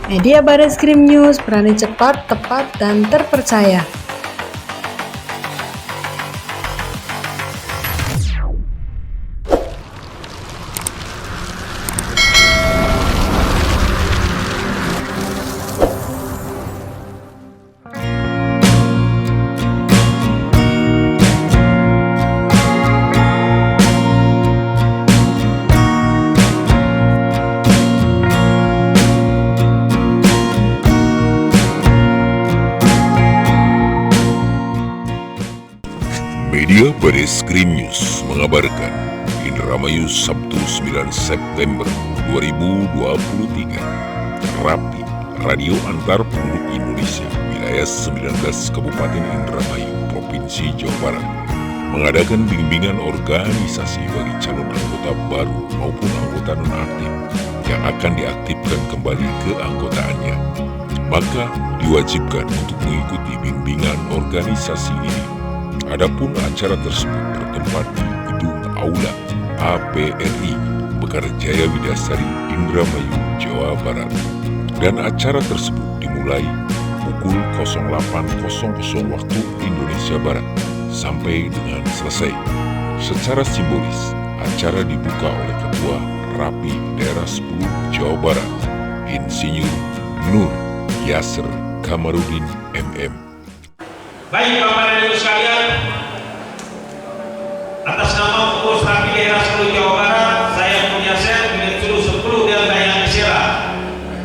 Media Bareskrim News, berani cepat, tepat, dan terpercaya. Media Bareskrim News mengabarkan Indramayu Sabtu 9 September 2023. Rapi, Radio Antar Penduduk Indonesia, wilayah 19 Kabupaten Indramayu, Provinsi Jawa Barat, mengadakan bimbingan organisasi bagi calon anggota baru maupun anggota nonaktif yang akan diaktifkan kembali keanggotaannya. Maka diwajibkan untuk mengikuti bimbingan organisasi ini. Adapun acara tersebut bertempat di Gedung Aula APRI Mekarjaya Widasari, Indramayu, Jawa Barat. Dan acara tersebut dimulai pukul 08.00 waktu Indonesia Barat sampai dengan selesai. Secara simbolis, acara dibuka oleh Ketua Rapi Daerah 10 Jawa Barat, Insinyur Nur Yasser Kamarudin MM. Baik Bapak dan Ibu sekalian, atas nama pengurus Rapi Daerah 10 Jawa Barat, saya Nur Yasser Direktur 10 Delta yang Sera,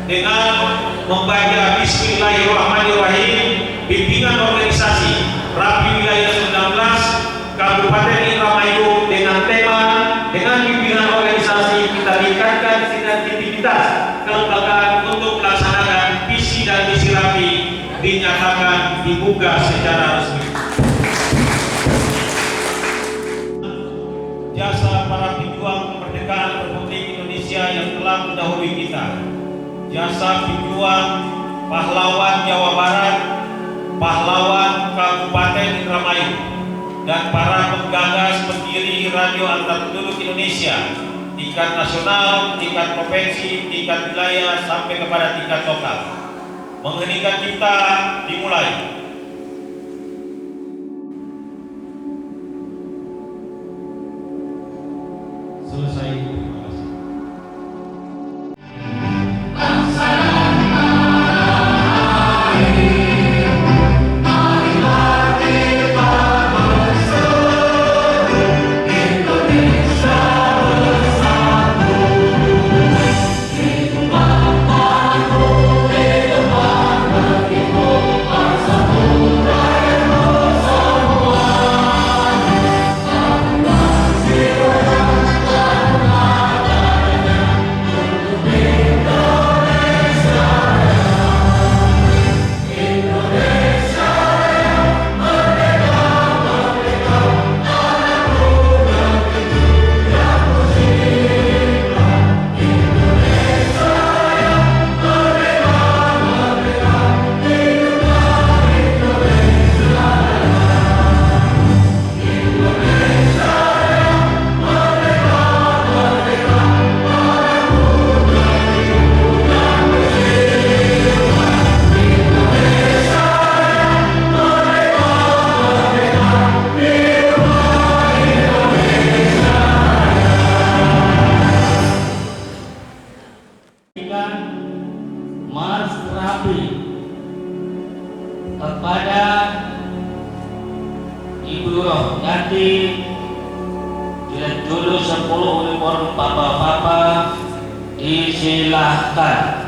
dengan membaca Bismillahirrahmanirrahim, bimbingan organisasi Rapi Wilayah 19 Kabupaten Indramayu dengan tema bimbingan organisasi kita tingkatkan sinergisitas kelembagaan untuk melaksanakan visi dan misi Rapi dinyatakan dibuka secara resmi. Jasa para pejuang kemerdekaan Republik Indonesia yang telah mendahului kita, jasa pejuang pahlawan Jawa Barat, pahlawan Kabupaten Indramayu, dan para penggagas pendiri Radio Antar Penduduk Indonesia, tingkat nasional, tingkat provinsi, tingkat wilayah, sampai kepada tingkat lokal. Mengheningkan kita dimulai. Selesai. Terima kasih. Mars Rapi kepada Ibu Rohyanti, Direktur 10 Uniform Bapak-Bapak, disilahkan.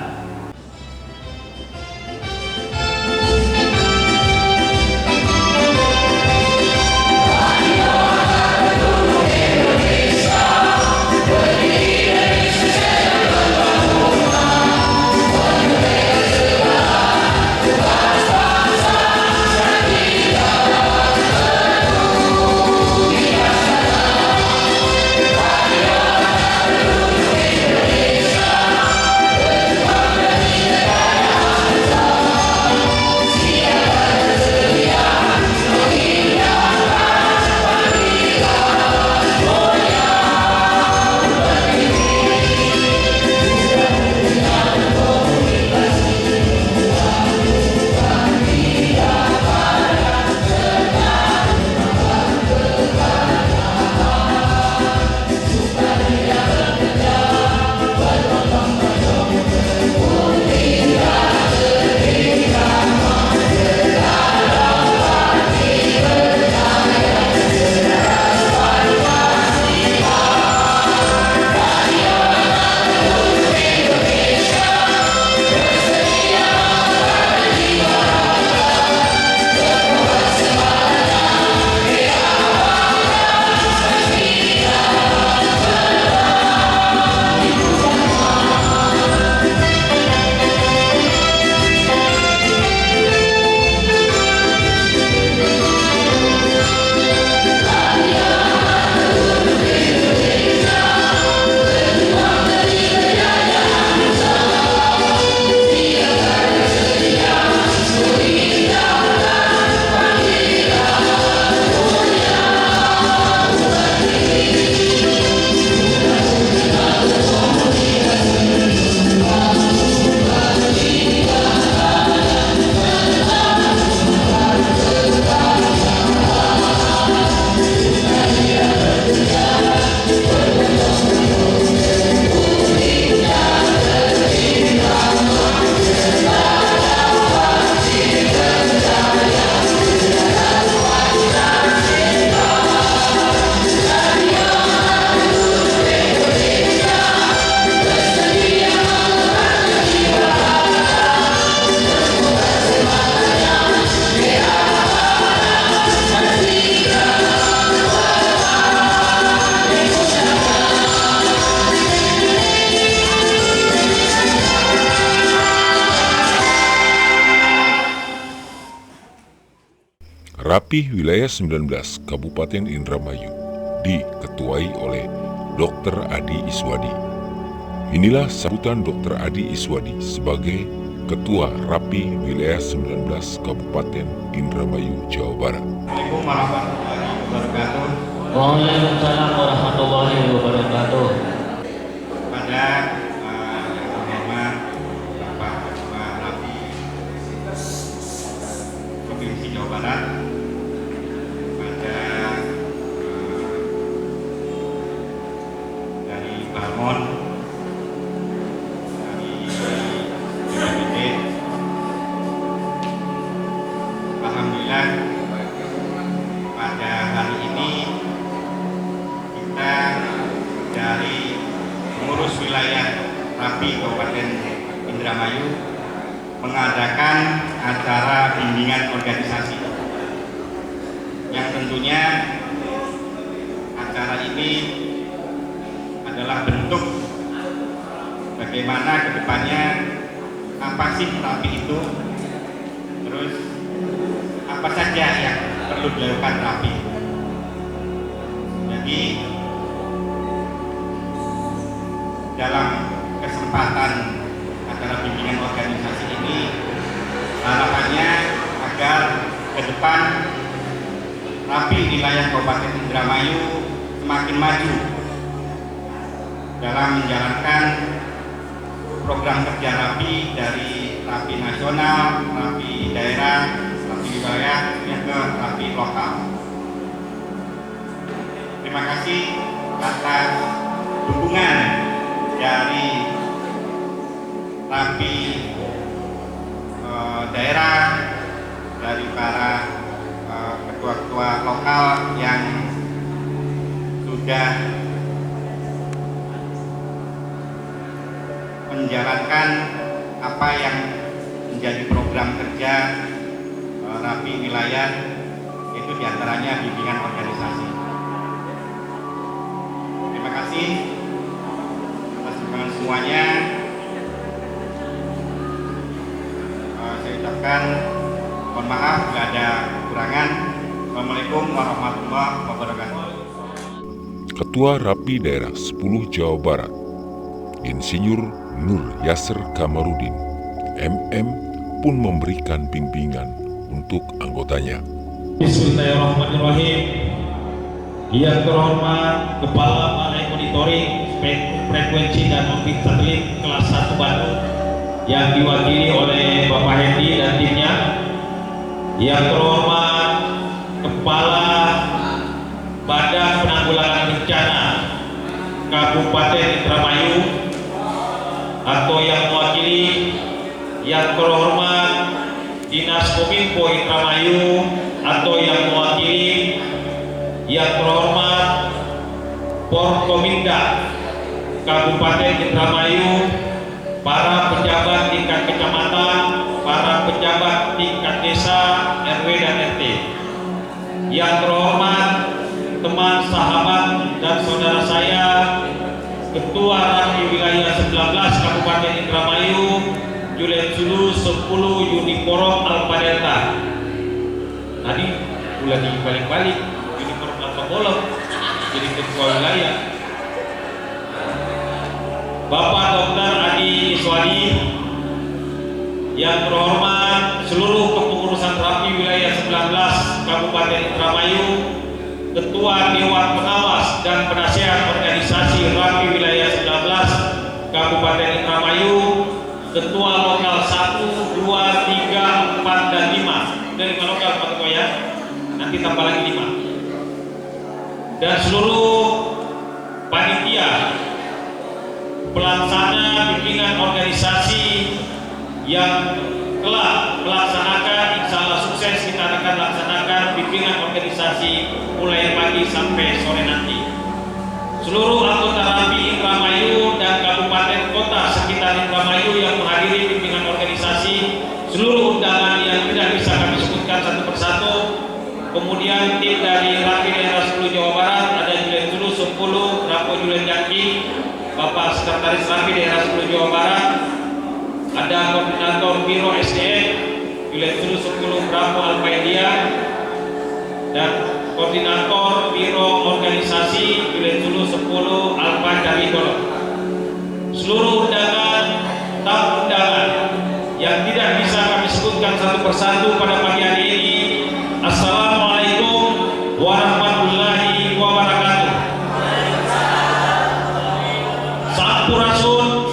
Rapi Wilayah 19 Kabupaten Indramayu diketuai oleh Dr. Adi Iswadi. Inilah sambutan Dr. Adi Iswadi sebagai Ketua Rapi Wilayah 19 Kabupaten Indramayu, Jawa Barat. Assalamualaikum warahmatullahi wabarakatuh. Waalaikumsalam warahmatullahi wabarakatuh. Pada yang terhormat Bapak Ketua Rapi Provinsi Jawa Barat, pada dari Balmon, dari BPD, alhamdulillah pada hari ini kita dari pengurus wilayah Rapi Kabupaten Indramayu mengadakan acara bimbingan organisasi yang tentunya acara ini adalah bentuk bagaimana kedepannya apa sih Rapi itu, terus apa saja yang perlu dilakukan Rapi. Jadi dalam kesempatan acara bimbingan organisasi ini harapannya agar ke depan Rapi wilayah Kabupaten Indramayu semakin maju dalam menjalankan program kerja Rapi dari Rapi nasional, Rapi daerah, Rapi wilayah, yang ke Rapi lokal. Terima kasih atas dukungan dari Rapi daerah, dari para ketua-ketua lokal yang sudah menjalankan apa yang menjadi program kerja Rapi wilayah, itu diantaranya bimbingan organisasi. Terima kasih atas dukungan semuanya. Saya ucapkan mohon maaf jika ada kekurangan. Assalamualaikum warahmatullahi wabarakatuh. Ketua Rapi Daerah 10 Jawa Barat, Insinyur Nur Yasser Kamarudin, MM, pun memberikan bimbingan untuk anggotanya. Bismillahirrahmanirrahim. Yang terhormat Kepala Balai Monitoring Frekuensi dan Orbit Satelit kelas 1 Bandung yang diwakili oleh Bapak Hendy dan timnya. Yang terhormat Kepala Badan Penanggulangan Bencana Kabupaten Indramayu atau yang mewakili yang terhormat Dinas Kominfo Indramayu atau yang mewakili yang terhormat Porkominda Kabupaten Indramayu, para pejabat tingkat kecamatan, para pejabat tingkat desa, RW dan RT, yang terhormat teman, sahabat dan saudara saya, Ketua Rapi Wilayah 19 Kabupaten Indramayu, Julen Sulu 10 Uniforum Alpha Delta. Tadi udah dibalik-balik Uniforum Alpha Golf jadi ketua wilayah. Bapak Dr. Adi Iswadi, yang terhormat seluruh kepengurusan Rapi Wilayah 19 Kabupaten Indramayu, Ketua Dewan Pengawas dan Penasehat Organisasi Rapi Wilayah 19 Kabupaten Indramayu, Ketua Lokal 1, 2, 3, 4, dan 5. Dari 5 lokal Pak Ketua ya, nanti tambah lagi 5. Dan seluruh panitia pelaksana bimbingan organisasi yang telah melaksanakan, insya Allah sukses kita akan laksanakan bimbingan organisasi mulai pagi sampai sore nanti. Seluruh anggota Rapi Indramayu dan kabupaten kota sekitar Indramayu yang menghadiri bimbingan organisasi, seluruh undangan yang tidak bisa kami sebutkan satu persatu. Kemudian tim dari Rapi Daerah 10 Jawa Barat, ada Julen Sulu 10, Rapo Julen Jaki, Bapak Sekretaris Rapi Daerah 10 Jawa Barat, ada Koordinator Biro SDM Julen Sulu 10 Rapo Alpaidia, dan Koordinator Biro Organisasi Wilayah Sulu 10 Alfa Cari Golok. Seluruh undangan, tamu undangan yang tidak bisa kami sebutkan satu persatu pada pagi hari ini. Assalamualaikum warahmatullahi wabarakatuh. Sampurasun.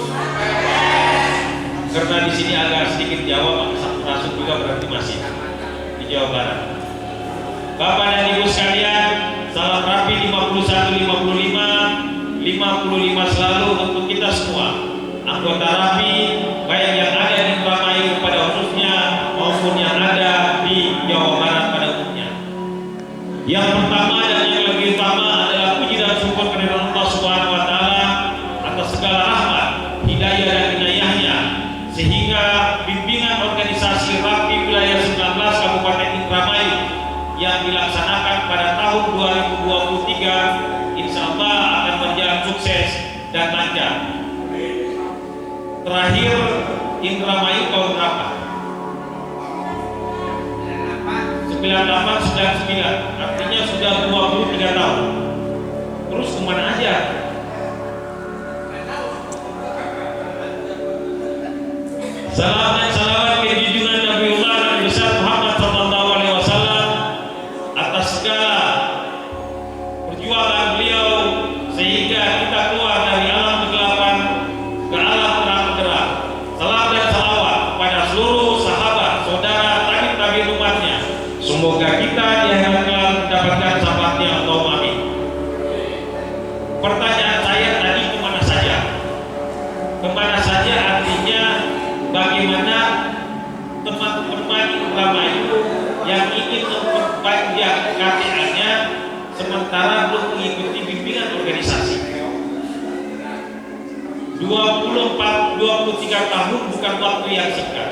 Karena di sini agak sedikit Jawa, maka Sampurasun juga berarti masih di Jawa Barat. Bapak dan Ibu sekalian, salam rapi 55 selalu untuk kita semua, anggota rapi baik yang ada di Indramayu pada khususnya maupun yang ada di Jawa Barat pada umumnya. Yang pertama dan yang lebih utama adalah puji dan syukur kepada Allah Subhanahu wa taala atas segala rahmat, hidayah dan inayahnya sehingga bimbingan organisasi Rapi Wilayah 19 Kabupaten Indramayu yang dilaksanakan pada tahun 2023 insya Allah akan berjalan sukses dan lancar. Terakhir Indramayu tahun berapa? 9899, artinya sudah 23 tahun. Terus kemana aja? Salam dan salawat ke junjungan Nabiullah Nabi besar Muhammad sallallahu alaihi wasallam atas segala perjuangan beliau sehingga kita keluar dari alam kegelapan ke alam terang benderang. Salam dan salawat pada seluruh sahabat, saudara, tabi'in umatnya. Semoga kita di akhirat kelak mendapatkan syafaatnya. Allahumma amin. Pertanyaan saya tadi kemana saja? Kemana saja artinya bagaimana teman-teman Indramayu yang ingin memperpanjang KTA-nya sementara belum mengikuti bimbingan organisasi. 23 tahun bukan waktu yang singkat.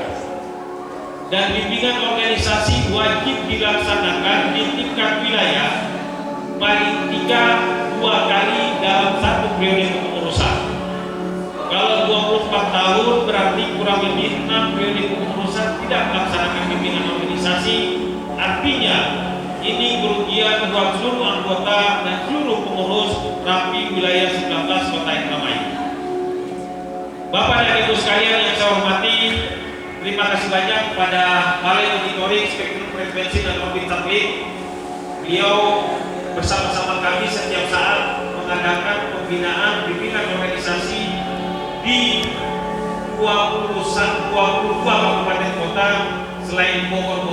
Dan bimbingan organisasi wajib dilaksanakan di tingkat wilayah paling 2 kali dalam satu periode kepengurusan. Kalau 24 tahun berarti kurang lebih 6 periode kepengurusan tidak melaksanakan bimbingan organisasi. Artinya ini kerugian buat seluruh anggota dan seluruh pengurus Rapi Wilayah 19 Kota Indramayu. Bapak dan Ibu sekalian yang saya hormati, terima kasih banyak kepada Balai Monitoring Spektrum Frekuensi dan Orbit Satelit. Beliau bersama-sama kami setiap saat mengadakan pembinaan bimbingan organisasi di 22 kabupaten kota selain Bogor,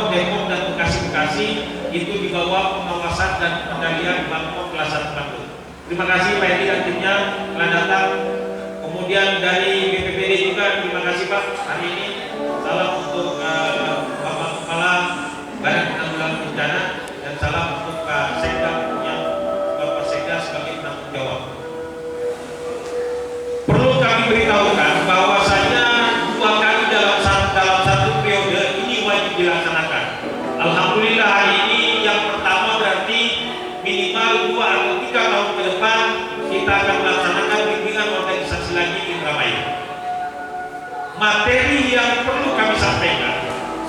Depok dan Bekasi itu di bawah pengawasan dan pengendalian Bangkok Kelas 1 Bandung. Terima kasih Pak Edi dan timnya telah datang. Kemudian dari BPBD juga terima kasih Pak hari ini. Salam untuk Bapak Kepala Badan Penanggulangan Bencana dan salam untuk Pak Sekda yang Bapak Sekda sebagai penanggung jawab. Perlu kami beritahukan bahwasanya 2 kali dalam satu periode ini wajib dilaksanakan. Alhamdulillah hari ini yang pertama berarti minimal 2 atau 3 tahun ke depan kita akan melaksanakan bimbingan organisasi lagi di Indramayu. Materi yang perlu kami sampaikan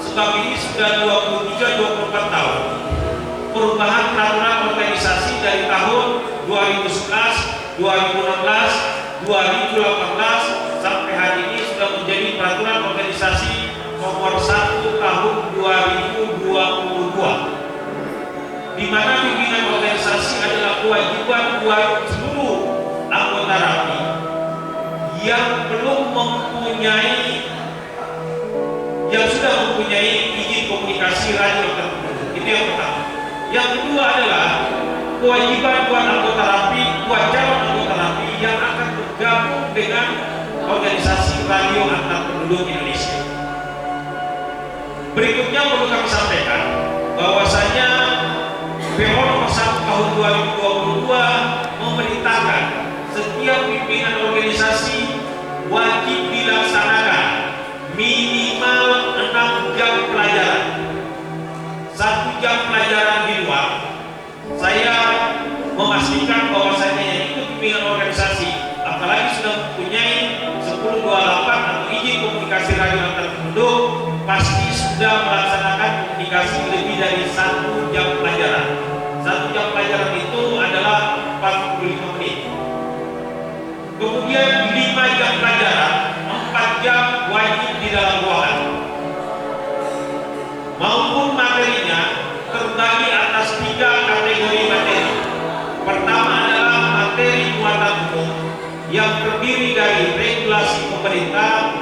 sebab ini sudah 23-24 tahun perubahan peraturan organisasi dari tahun 2011, 2016, 2018 sampai hari ini sudah menjadi peraturan organisasi nomor 1 tahun 2022, di mana bimbingan organisasi adalah kewajiban buat seluruh anggota Rapi yang belum mempunyai, yang sudah mempunyai izin komunikasi radio tertentu. Itu yang pertama. Yang kedua adalah kewajiban buat anggota Rapi, buat calon anggota Rapi yang akan bergabung dengan organisasi radio antar penduduk Indonesia. Berikutnya perlu kami sampaikan bahwasanya PO nomor 1 tahun 2022 memerintahkan setiap pimpinan organisasi wajib dilaksanakan minimal 6 jam pelajaran. 1 jam pelajaran di luar. Saya memastikan bahwasanya yang ikut bimbingan organisasi apalagi sudah mempunyai 1028 atau izin komunikasi radio antar penduduk pasti sudah melaksanakan komunikasi lebih dari menjadi 1 jam pelajaran. 1 jam pelajaran itu adalah 45 menit. Kemudian 5 jam pelajaran, 4 jam wajib di dalam ruangan. Maupun materinya terbagi atas 3 kategori materi. Pertama adalah materi muatan umum yang terdiri dari regulasi pemerintah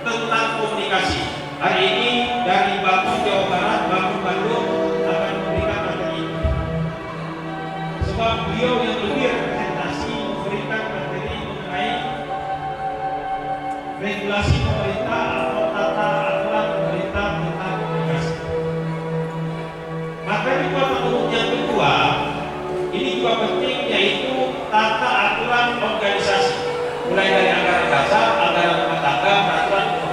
tentang komunikasi. Hari ini dari Batu Jawa Barat, Batu Bandung akan memberikan materi ini. Sebab beliau yang lebih representasi memberikan materi mengenai regulasi pemerintah atau tata aturan pemerintah tentang komunikasi. Materi muatan umum yang kedua ini juga penting, yaitu tata aturan organisasi, mulai dari anggaran dasar, anggaran rumah tangga, peraturan pemerintah.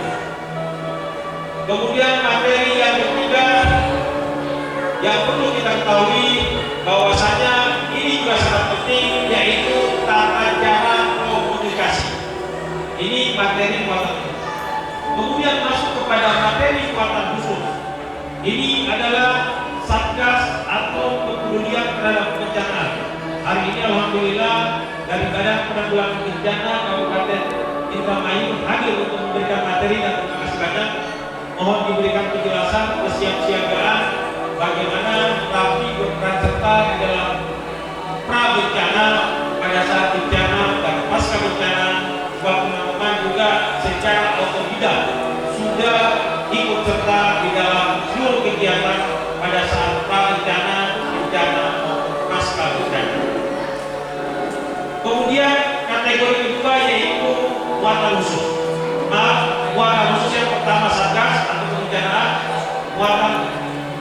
Kemudian materi yang ketiga yang perlu kita ketahui bahwasanya ini juga sangat penting, yaitu tata cara komunikasi. Ini materi muatan umum. Kemudian masuk kepada materi muatan khusus. Ini adalah Satgas atau kepedulian terhadap bencana. Hari ini alhamdulillah dari Badan Penanggulangan Bencana Kabupaten Indramayu hadir untuk memberikan materi, dan terima kasih banyak. Mohon diberikan penjelasan kesiapsiagaan bagaimana Rapi berperan serta di dalam pra bencana, pada saat bencana dan pasca bencana. Sebab teman-teman juga secara otodidak sudah ikut serta di dalam seluruh kegiatan pada saat pra bencana, bencana maupun pasca bencana. Kemudian kategori kedua yaitu muatan khusus. Muatan khusus yang pertama Satgas atau kebencanaan,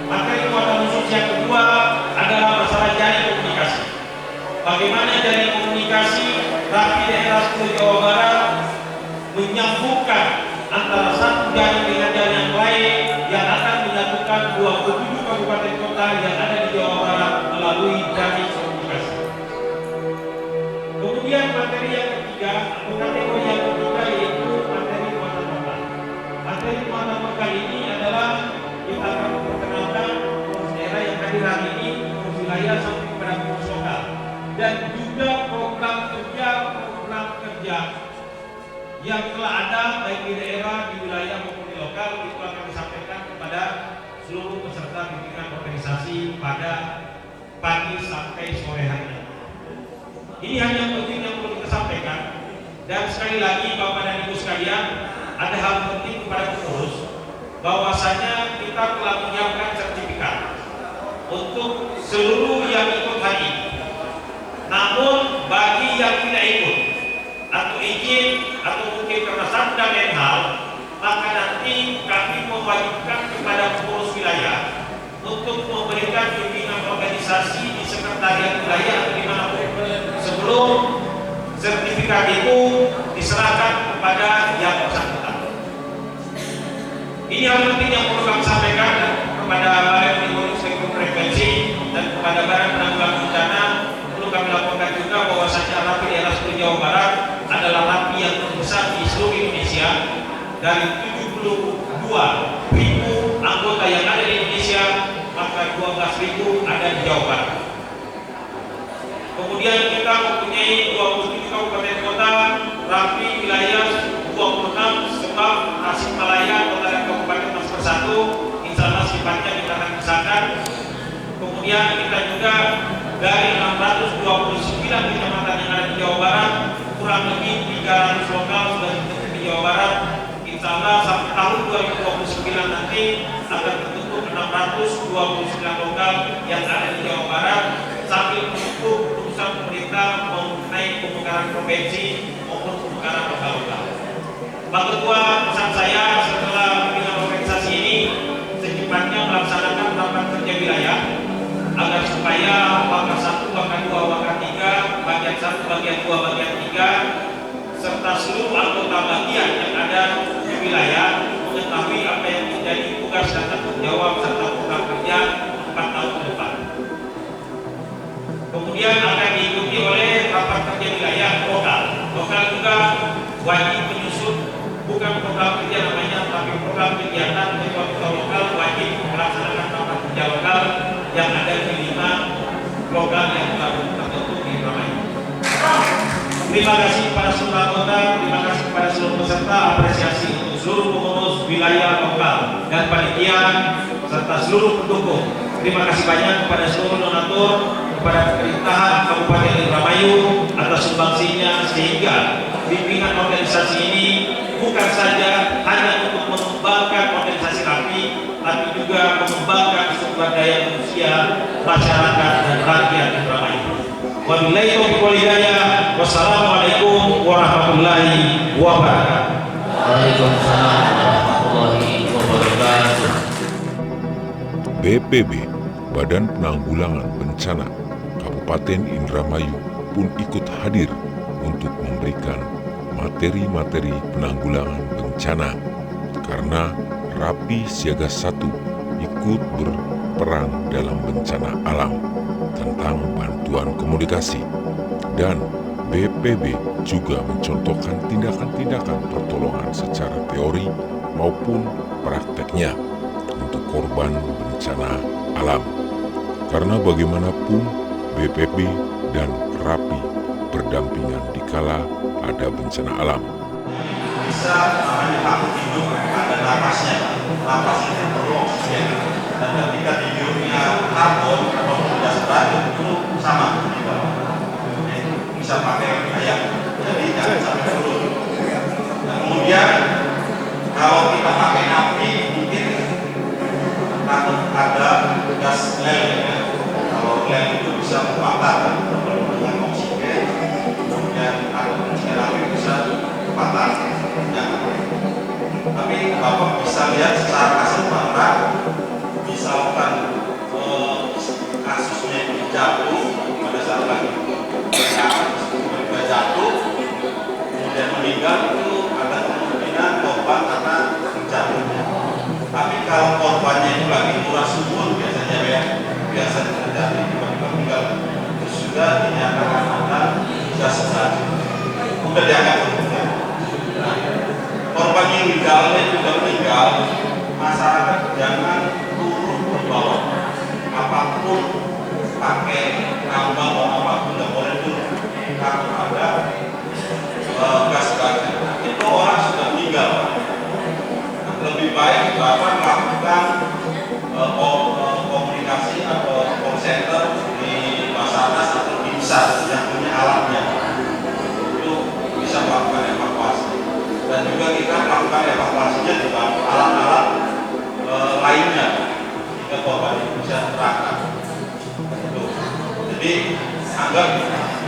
materi muatan khusus yang kedua adalah masalah jaring komunikasi. Bagaimana jaring komunikasi Rapi daerah 10 Jawa Barat menyambungkan antara satu jaring dengan jaring yang lain yang akan menyatukan 27 kabupaten kota yang ada di Jawa Barat melalui jaring komunikasi. Kemudian materi yang ketiga atau kategori yang ketiga yaitu materi muatan lokal. Materi muatan lokal ini adalah kita akan memperkenalkan pengurus daerah yang hadir hari ini, pengurus wilayah sampai kepada pengurus lokal, dan juga program kerja yang telah ada baik di daerah, di wilayah maupun di lokal. Itu akan disampaikan kepada seluruh peserta bimbingan organisasi pada pagi sampai sore hari ini. Ini hanya penting yang perlu kita sampaikan. Dan sekali lagi Bapak dan Ibu sekalian, ada hal penting kepada pengurus, bahwasanya kita telah menyiapkan sertifikat untuk seluruh yang ikut hari ini. Namun bagi yang tidak ikut atau izin atau mungkin karena satu dan lain hal, maka nanti kami mewajibkan kepada pengurus wilayah untuk memberikan bimbingan organisasi di sekretariat wilayah atau dimanapun sebelum sertifikat itu diserahkan kepada yang bersangkutan. Ini hal penting yang perlu kami sampaikan kepada Badan Penanggulangan Frekuensi dan kepada Badan Penanggulangan Bencana. Perlu kami laporkan juga bahwasanya Rapi daerah 10 Jawa Barat adalah Rapi yang terbesar di seluruh Indonesia. Dari 72.000 anggota yang ada di Indonesia, maka 12.000 ada di Jawa Barat. Kemudian kita mempunyai 27 kabupaten kota, Rapi wilayah 26, sebab Tasikmalaya kota dan kabupaten masih bersatu. Insya Allah sifatnya kita akan pisahkan. Kemudian kita juga dari 629 kecamatan yang ada di Jawa Barat, kurang lebih 300 lokal sudah terbentuk di Jawa Barat. Insya Allah sampai tahun 2029 nanti akan terbentuk 629 lokal yang ada di Jawa Barat, sambil menunggu keputusan pemerintah mengenai pemekaran provinsi maupun pemekaran lokal. Pak Ketua, pesan saya setelah pembinaan organisasi ini secepatnya melaksanakan rapat kerja wilayah agar supaya wakar 1, wakar 2, wakar 3, bagian 1, bagian 2, bagian 3 serta seluruh anggota bagian yang ada di wilayah mengetahui apa yang menjadi tugas dan tanggung jawab serta program kerja 4 tahun ke depan. Kemudian akan diikuti oleh rapat kerja wilayah lokal. Lokal juga wajib menyusun bukan program kerja namanya, tapi program kegiatan ketua lokal wajib melaksanakan Terima kasih kepada seluruh anggota, terima kasih kepada seluruh peserta, apresiasi untuk seluruh pengurus wilayah lokal dan panitia serta seluruh pendukung. Terima kasih banyak kepada seluruh donatur, kepada pemerintahan Kabupaten Indramayu atas sumbangsinya, sehingga bimbingan organisasi ini bukan saja hanya untuk mengembangkan organisasi RAPI, tapi juga mengembangkan sumber daya manusia, masyarakat dan rakyat Indramayu. Wabillahi taufiq wal hidayah. Wassalamualaikum warahmatullahi wabarakatuh. Waalaikumsalam warahmatullahi wabarakatuh. BPB, Badan Penanggulangan Bencana Kabupaten Indramayu pun ikut hadir untuk memberikan materi-materi penanggulangan bencana karena RAPI Siaga 1 ikut berperan dalam bencana alam tentang bantuan komunikasi, dan BPB juga mencontohkan tindakan-tindakan pertolongan secara teori maupun prakteknya untuk korban bencana alam. Karena bagaimanapun BPB dan RAPI berdampingan dikala ada bencana alam. Bisa namanya takut hidup, ada napasnya, napasnya perlu oksigen, dan ketika tidurnya karbon atau gas berat itu sama di bawah. Bisa pakai air, jadi jangan sampai turun. Dan kemudian kalau kita pakai api mungkin takut ada gas lem. Kalau lem itu bisa membakar dengan oksigen, kemudian ada oksigen api bisa patah. Tapi Bapak bisa lihat secara kasat mata, misalkan kasusnya itu jatuh pada saat lagi tiba-tiba jatuh, kemudian meninggal, itu ada kemungkinan korban karena jatuhnya. Tapi kalau korbannya itu lagi murah subur biasanya biasa terjadi tiba-tiba meninggal, itu sudah dinyatakan ada gas berat, sudah dianggap meninggal. Korban yang meninggalnya juga meninggal, masyarakat jangan turun ke bawah, apapun pakai tambang atau apapun tidak boleh turun, takut ada gas baja. Itu orang sudah meninggal. Lebih baik Bapak melakukan komunikasi atau call center di Basarnas atau di BISAR yang punya alatnya, itu bisa melakukan evakuasi. Dan juga kita melakukan evakuasinya dengan alat-alat lainnya sehingga korban itu bisa terangkat. Jadi anggap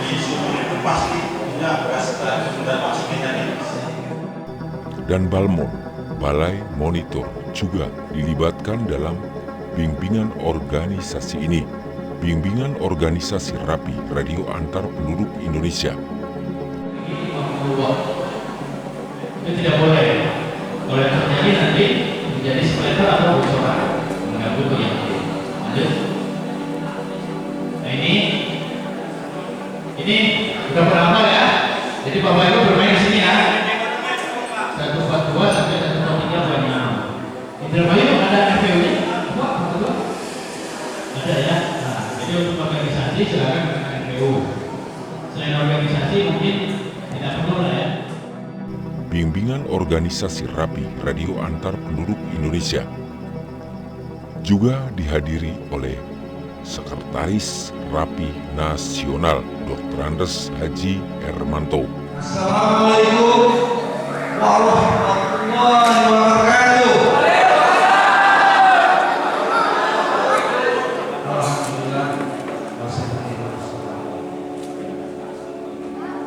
di sumur itu pasti punya gas dan oksigennya ini. Dan Balmon, Balai Monitor, juga dilibatkan dalam bimbingan organisasi ini. Bimbingan organisasi RAPI, Radio Antar Penduduk Indonesia. Itu tidak boleh. Boleh terjadi nanti menjadi splitter atau bocoran mengganggu penyakit. Lanjut. Nah ini udah berapa ya? Jadi Bapak Ibu bermain di sini ya. 142 sampai 143 Indramayu ada FPU-nya? Ada ya. Nah, jadi untuk organisasi silakan dengan FPU. Selain organisasi mungkin tidak perlu lah ya. Bimbingan organisasi RAPI, Radio Antar Penduduk Indonesia, juga dihadiri oleh Sekretaris RAPI Nasional Dr. Andes Haji Hermanto. Assalamualaikum warahmatullahi wabarakatuh. Alhamdulillah,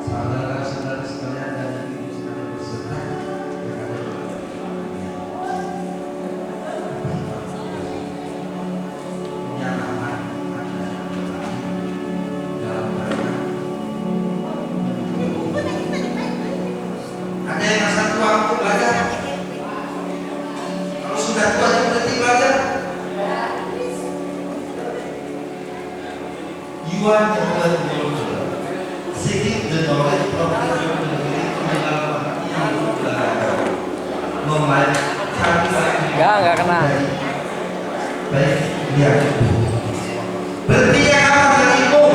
saudara-saudara sekalian dan ibu sekalian berserta menyatakan dalam rangka ada yang masa tua untuk belajar. Kalau sudah tua itu berarti belajar. You are the knowledge. Seeking the knowledge of the community adalah yang belajar. Enggak kena. Baik, dia. Berarti yang apa berilmu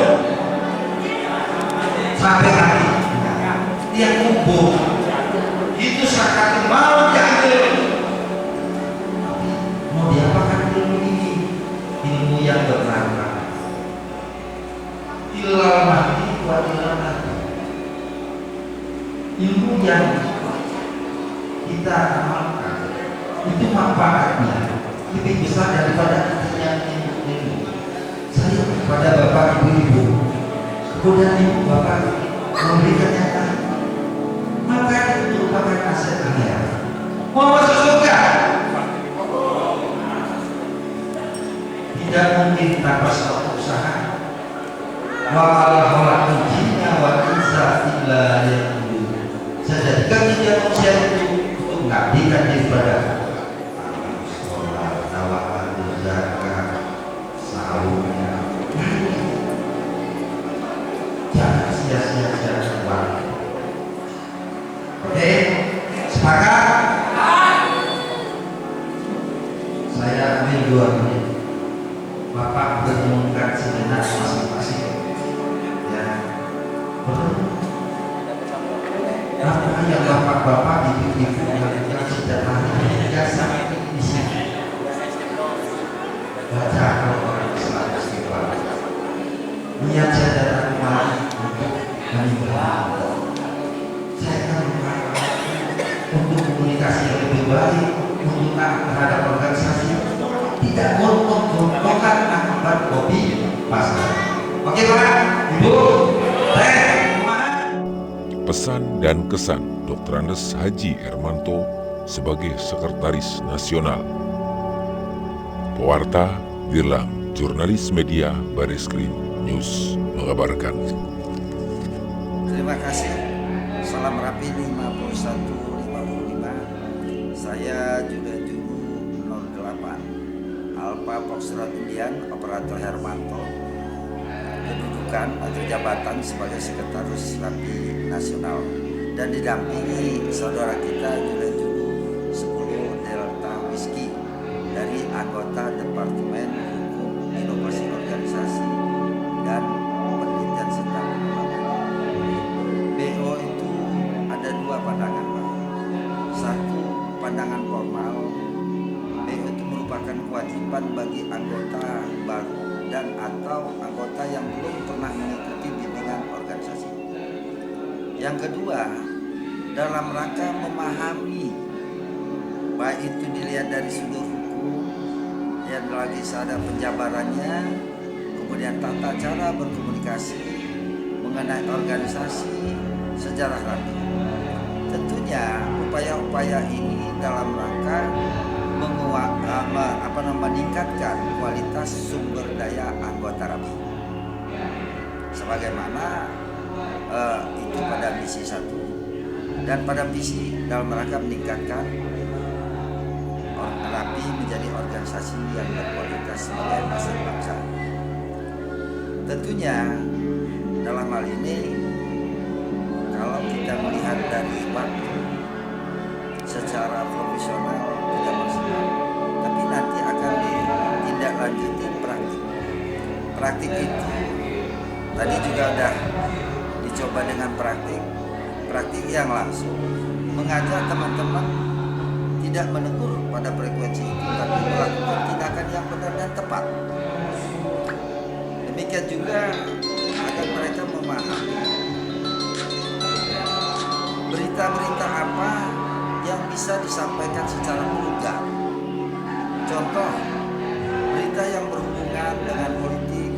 sampai hati. dia kubur itu sakatul maut diambil. Mau diapakan ilmu ini? Ilmu yang bermanfaat. Ilal mati wa ilal mati. Ilmu yang kita amalkan itu manfaatnya lebih besar daripada kita yang ilmu. Saya kepada bapak ibu-ibu, kemudian ibu bapak memberikan yang lain, maka itu merupakan aset akhirat. Mau masuk surga? Tidak mungkin tanpa suatu usaha. Wa ala khalaqal jinna wal insa illa liya'budun. Saya jadikan manusia itu untuk mengabdikan diri kepada sholat, tawakal, zakat, sahurnya. Jangan sia-sia uang. Oke, sepakat? Saya ambil 2 menit. Bapak berumumkan sejenak masing-masing. Ya, apa yang bapak-bapak ibu-ibu yang sudah lahir biasa di sini baca Al-Quran selalu istighfar. Niat saya datang kemari untuk menimba. Saya akan untuk komunikasi yang lebih baik, untuk terhadap organisasi, tidak gontok-gontokan akibat kopi pasar. Oke Pak, Ibu, Pesan dan kesan Dr. Andes Haji Ermanto sebagai Sekretaris Nasional. Pewarta Dirlam Jurnalis Media Bareskrim News mengabarkan. Terima kasih. Salam Rapi 5155. Saya Juda Juru 08 Alpha Foxtrot Indian Operator Hermanto. Kedudukan atau jabatan sebagai Sekretaris Rapi Nasional dan didampingi saudara kita Juda Juru 10 Delta Whiskey dari anggota Departemen Hukum Inovasi Organisasi dan Penelitian serta Pengembangan. BO itu ada 2 pandangan, Pak. Satu, pandangan formal. BO itu merupakan kewajiban bagi anggota baru dan atau anggota yang belum pernah mengikuti bimbingan organisasi. Yang kedua, dalam rangka memahami, baik itu dilihat dari sudut hukum, dan lagi ada penjabarannya, kemudian tata cara berkomunikasi mengenai organisasi, sejarah rapi. Tentunya upaya-upaya ini dalam rangka meningkatkan kualitas sumber daya anggota rapi. Sebagaimana itu pada misi 1 dan pada misi dalam rangka meningkatkan rapi menjadi organisasi yang berkualitas sebagai aset bangsa. Tentunya dalam hal ini kalau kita melihat dari waktu secara profesional tidak maksimal, tapi nanti akan ditindaklanjuti praktik. Praktik itu tadi juga sudah dicoba dengan praktik yang langsung mengajak teman-teman tidak menegur pada frekuensi itu, tapi melakukan tindakan yang benar dan tepat. Demikian juga agar mereka memahami berita-berita apa yang bisa disampaikan secara vulgar. Contoh, berita yang berhubungan dengan politik,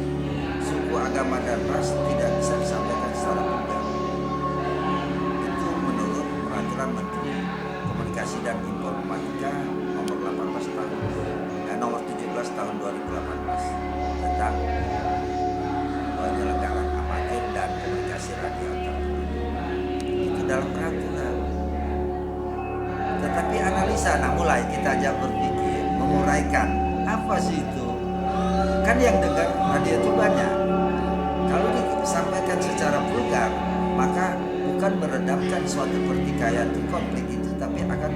suku, agama, dan ras tidak bisa disampaikan secara vulgar. Itu menurut Peraturan Menteri Komunikasi dan Informatika nomor 17 tahun 2018 tentang penyelenggaraan amatir dan komunikasi radio tertutup. Itu dalam peraturan. Tetapi analisa, mulai kita aja berpikir, menguraikan apa sih itu? Kan yang dengar radio itu banyak. Kalau disampaikan secara vulgar, maka bukan meredamkan suatu pertikaian di konflik itu, tapi akan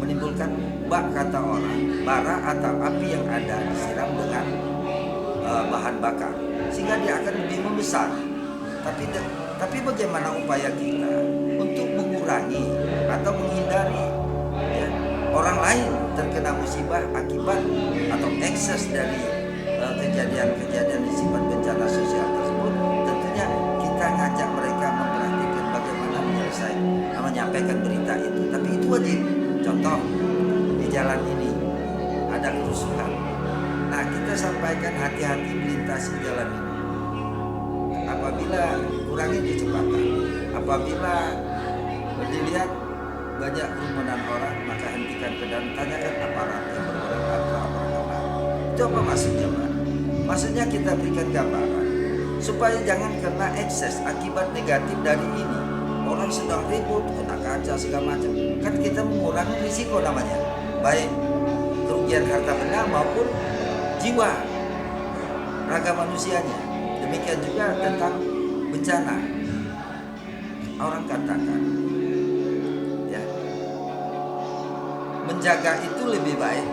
menimbulkan kata orang, bara atau api yang ada disiram dengan bahan bakar, sehingga dia akan lebih membesar. Tapi bagaimana upaya kita untuk mengurangi atau menghindari ya, orang lain terkena musibah akibat atau ekses dari kejadian-kejadian di sifat bencana sosial tersebut, tentunya kita ngajak mereka memperhatikan bagaimana menyampaikan berita itu. Tapi itu wajib. Contoh, di jalan ini ada kerusuhan. Nah, kita sampaikan hati-hati melintasi jalan ini. Apabila kurangi kecepatan, apabila dilihat banyak kerumunan orang, maka hentikan kendaraan, tanyakan aparat yang berwenang atau aparat. Itu apa maksudnya, Pak? Maksudnya kita berikan gambaran supaya jangan kena ekses akibat negatif dari ini. Orang sedang ribut, kena kaca segala macam. Kan kita mengurangi risiko namanya, baik kerugian harta benda maupun jiwa raga manusianya. Demikian juga tentang bencana. Orang katakan, ya, menjaga itu lebih baik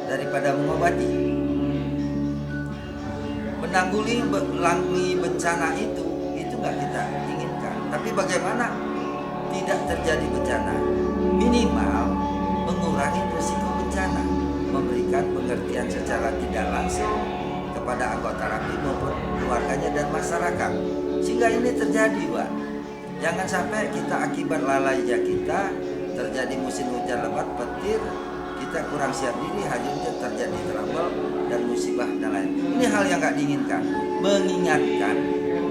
daripada mengobati. Menanggulangi bencana itu nggak kita inginkan. Tapi bagaimana tidak terjadi bencana? Minimal mengurangi risiko bencana, memberikan pengertian secara tidak langsung kepada anggota rakyat maupun keluarganya dan masyarakat, sehingga ini terjadi, Pak. Jangan sampai kita akibat lalainya kita terjadi musim hujan lebat, petir, kita kurang siap diri, hanya terjadi trouble dan musibah dan lain. Ini hal yang nggak diinginkan. Mengingatkan,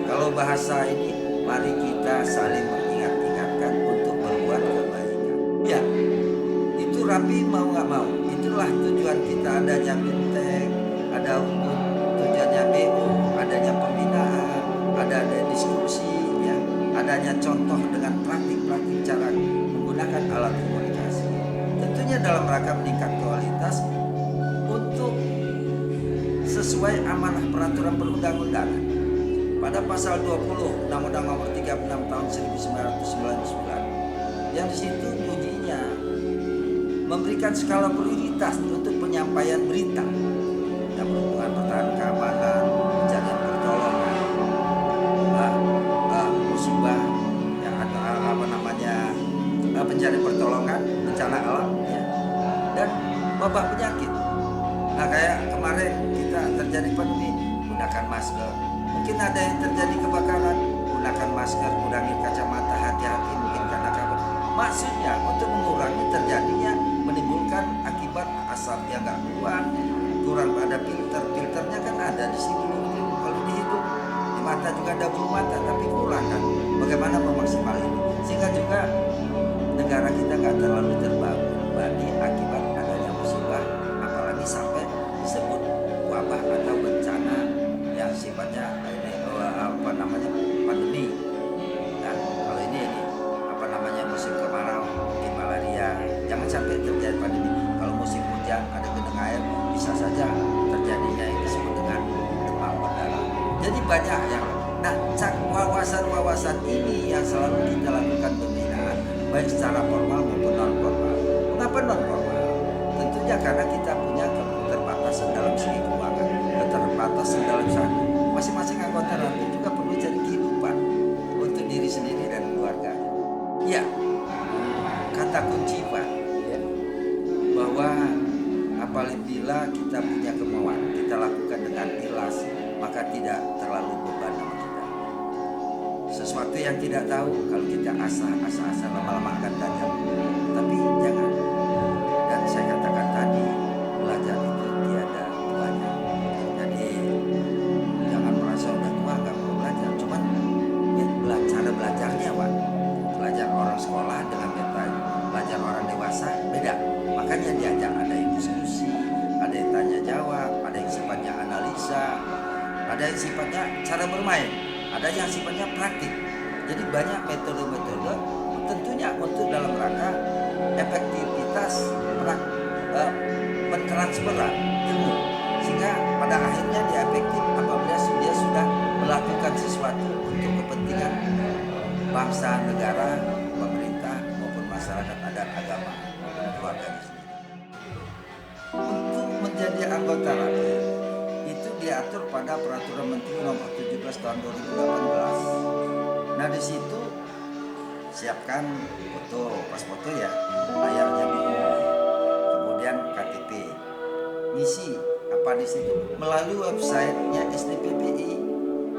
kalau bahasa ini, mari kita saling mengingat-ingatkan untuk berbuat kebaikan. Ya, itu rapi mau nggak mau. Itulah tujuan kita adanya Bintek, ada tujuannya BO, adanya pembinaan, ada diskusi, ya, adanya contoh dengan praktik-praktik cara menggunakan alat komunikasi. Tentunya dalam rangka meningkat kualitas untuk sesuai amanah peraturan perundang-undangan. Pada pasal 20 Undang-Undang Nomor 36 Tahun 1999, yang di situ bunyinya memberikan skala prioritas untuk penyampaian berita yang berhubungan pertahanan keamanan, pencarian pertolongan, musibah, yang ada pencarian pertolongan, bencana alam, ya, dan wabah penyakit. Nah, kayak kemarin kita terjadi pandemi, gunakan masker. Mungkin ada yang terjadi kebakaran, gunakan masker, kurangi kacamata, hati-hati mungkin karena kabut. Maksudnya untuk mengurangi terjadinya menimbulkan akibat asap yang nggak kuat, kurang ada filternya kan ada di sini. Kalau di hidung, di mata juga ada bulu mata, tapi kurang kan. Bagaimana memaksimal ini? Sehingga juga negara kita nggak terlalu terbebani akibat adanya musibah, apalagi sampai disebut wabah atau bencana yang sifatnya pandemi. Nah, kalau ini musim kemarau, mungkin malaria, jangan sampai terjadi pandemi. Kalau musim hujan ada genangan air, bisa saja terjadinya yang disebut dengan demam berdarah. Jadi banyak yang, nah, wawasan ini yang selalu kita lakukan pembinaan, baik secara formal maupun non formal. Mengapa non formal? Tentunya karena kita punya keterbatasan dalam segi keuangan, keterbatasan dalam segi masing-masing anggota ranting juga perlu cari kehidupan untuk diri sendiri dan keluarga. Ya, kata kunci, Pak, ya, bahwa apabila kita punya kemauan, kita lakukan dengan ikhlas, maka tidak terlalu beban bagi kita. Sesuatu yang tidak tahu, kalau kita asa lama-lama akan tajam. Tapi jangan. Dan saya katakan tadi, belajar itu tiada tuanya. Jadi jangan merasa udah tua nggak mau belajar. Cuman ya, cara belajarnya, Pak. Belajar orang sekolah dengan metode belajar orang dewasa beda. Makanya diajak, ada yang diskusi, ada yang tanya jawab, ada yang sifatnya analisa, ada yang sifatnya cara bermain, ada yang sifatnya praktik. Jadi banyak metode-metode tentunya untuk dalam rangka efektivitas pentransferan ilmu, sehingga pada akhirnya dia efektif apabila dia sudah melakukan sesuatu untuk kepentingan bangsa, negara, pemerintah maupun masyarakat adat, agama, dan keluarganya sendiri. Untuk menjadi anggota rakyat itu diatur pada Peraturan Menteri Nomor 17 Tahun 2018. Nah, di situ siapkan foto, pas foto ya layarnya biru, kemudian KTP, ngisi apa di situ melalui websitenya SDPPI,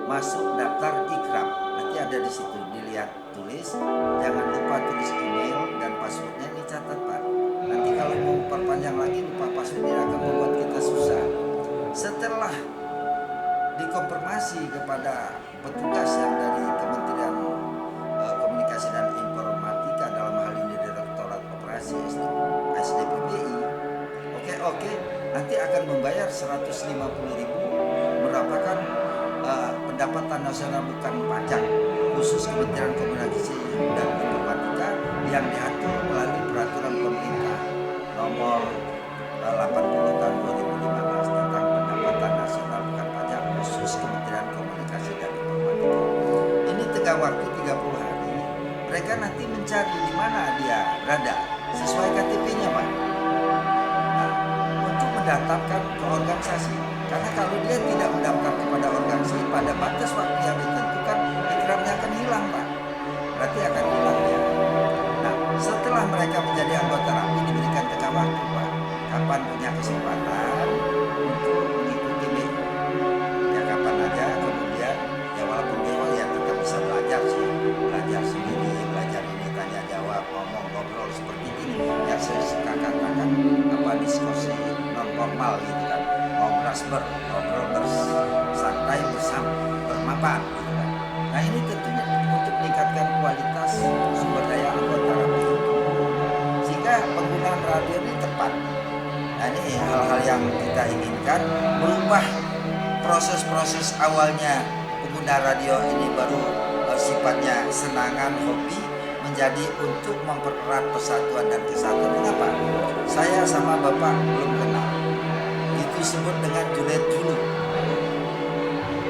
masuk daftar ikram, nanti ada di situ dilihat tulis, jangan lupa tulis email dan passwordnya dicatat Pak. Nanti kalau mau perpanjang lagi lupa passwordnya akan membuat kita susah. Setelah dikonfirmasi kepada petugas yang dari Kementerian Komunikasi dan Informatika, dalam hal ini Direktorat Operasi SDPPI, oke, nanti akan membayar 150.000 merupakan pendapatan nasional bukan pajak khusus Kementerian Komunikasi dan Informatika yang diatur melalui peraturan pemerintah nomor 80 tahun 2015 tentang pendapatan nasional bukan pajak khusus Kementerian Komunikasi dan Informatika. Ini tengah waktu 30 hari. Mereka nanti mencari di mana dia berada sesuai KTP-nya Pak. Nah, untuk mendaftarkan ke organisasi. Karena kalau dia tidak mendaftar kepada organisasi pada batas waktu yang ditentukan, ikramnya akan hilang Pak. Berarti akan hilang ya. Nah, setelah mereka menjadi anggota RAPI diberikan tengah waktu Pak. Kapan punya kesempatan untuk mengikuti BO. Ya kapan aja, kemudian ya walaupun BO ya tetap bisa belajar sih. Belajar sendiri, belajar ini, tanya jawab, ngomong, ngobrol seperti ini. Yang saya suka katakan apa diskusi non formal gitu kan. Ngobrol bersantai bersama bermapan gitu kan. Nah ini tentunya untuk meningkatkan kualitas sumber daya anggota RAPI sehingga penggunaan radio ini tepat. Nah ini hal-hal yang kita inginkan, merubah proses-proses awalnya pengguna radio ini baru sifatnya senangan, hobi, menjadi untuk mempererat persatuan dan kesatuan. Kenapa? Saya sama Bapak belum kenal. Itu disebut dengan Juliet Julu.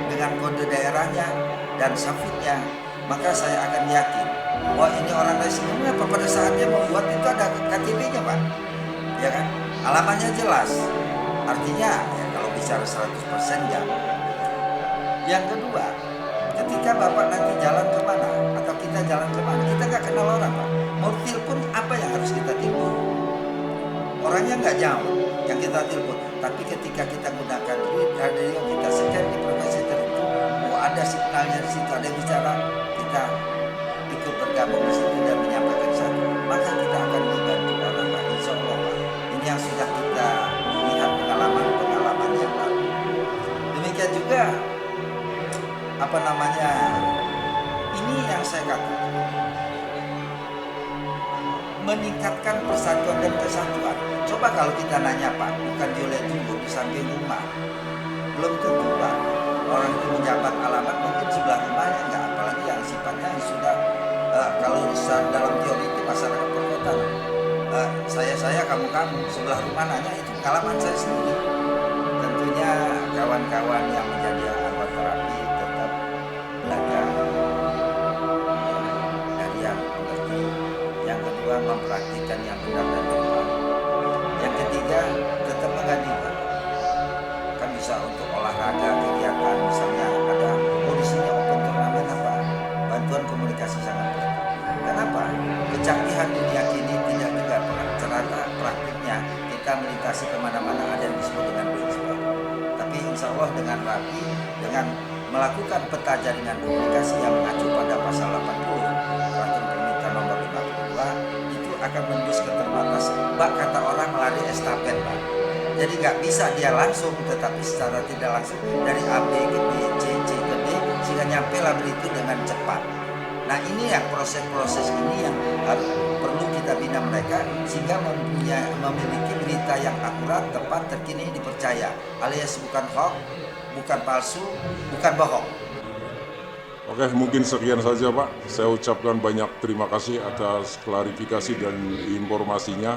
Dengan kode daerahnya dan safitnya, maka saya akan yakin bahwa ini orang dari sini. Apa pada saatnya membuat itu ada KTP-nya Pak, ya kan? Alamannya jelas. Artinya ya kalau bicara 100% ya. Yang kedua, ketika Bapak nanti jalan kemana atau kita jalan kemana, kita nggak kenal orang Pak. Mau telepon apa yang harus kita telepon? Orangnya nggak jauh yang kita telepon. Tapi ketika kita gunakan radio, kita scan di frekuensi tertentu, ada signalnya di situ, ada yang bicara, kita ikut bergabung di situ dan menyampaikan satu, maka kita akan dibantu orang Pak. Insya Allah Pak. Ini yang sudah kita lihat pengalaman yang lalu. Demikian juga ini yang saya katakan meningkatkan persatuan dan kesatuan. Coba kalau kita nanya Pak, bukan Juliet dulu di samping rumah, belum tentu Pak orang itu menjabat alamat mungkin sebelah rumahnya enggak, apalagi yang sifatnya yang sudah kalau dalam teori itu masyarakat perkotaan, saya kamu sebelah rumah nanya itu pengalaman saya sendiri. Tentunya kawan-kawan yang menjadi anggota RAPI tetap belajar dari yang mengerti. Yang kedua mempraktikkan yang benar dan tepat. Yang ketiga tetap mengabdi Pak. Kan bisa untuk olahraga kegiatan misalnya ada di sini open turnamen apa, bantuan komunikasi sangat penting. Kenapa? Kecanggihan dunia kini tidak juga ternyata praktiknya kita melintasi kemana-mana ada yang disebut dengan BSP. Tapi insya Allah dengan RAPI, dengan melakukan peta jaringan komunikasi yang mengacu pada pasal 80 Peraturan Pemerintah Nomor 52 itu akan menembus keterbatasan. Mbak kata orang lari estafet Pak. Jadi nggak bisa dia langsung, tetapi secara tidak langsung dari A B ke B, C ke D sehingga nyampe lah itu dengan cepat. Nah ini yang proses-proses ini yang perlu kita bina mereka sehingga memiliki berita yang akurat, tepat, terkini, dipercaya, alias bukan hoax, bukan palsu, bukan bohong. Oke, mungkin sekian saja Pak. Saya ucapkan banyak terima kasih atas klarifikasi dan informasinya.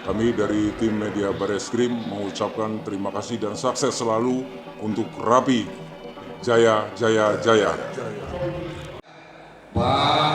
Kami dari tim Media Bareskrim mengucapkan terima kasih dan sukses selalu untuk RAPI. Jaya, jaya, jaya. Pak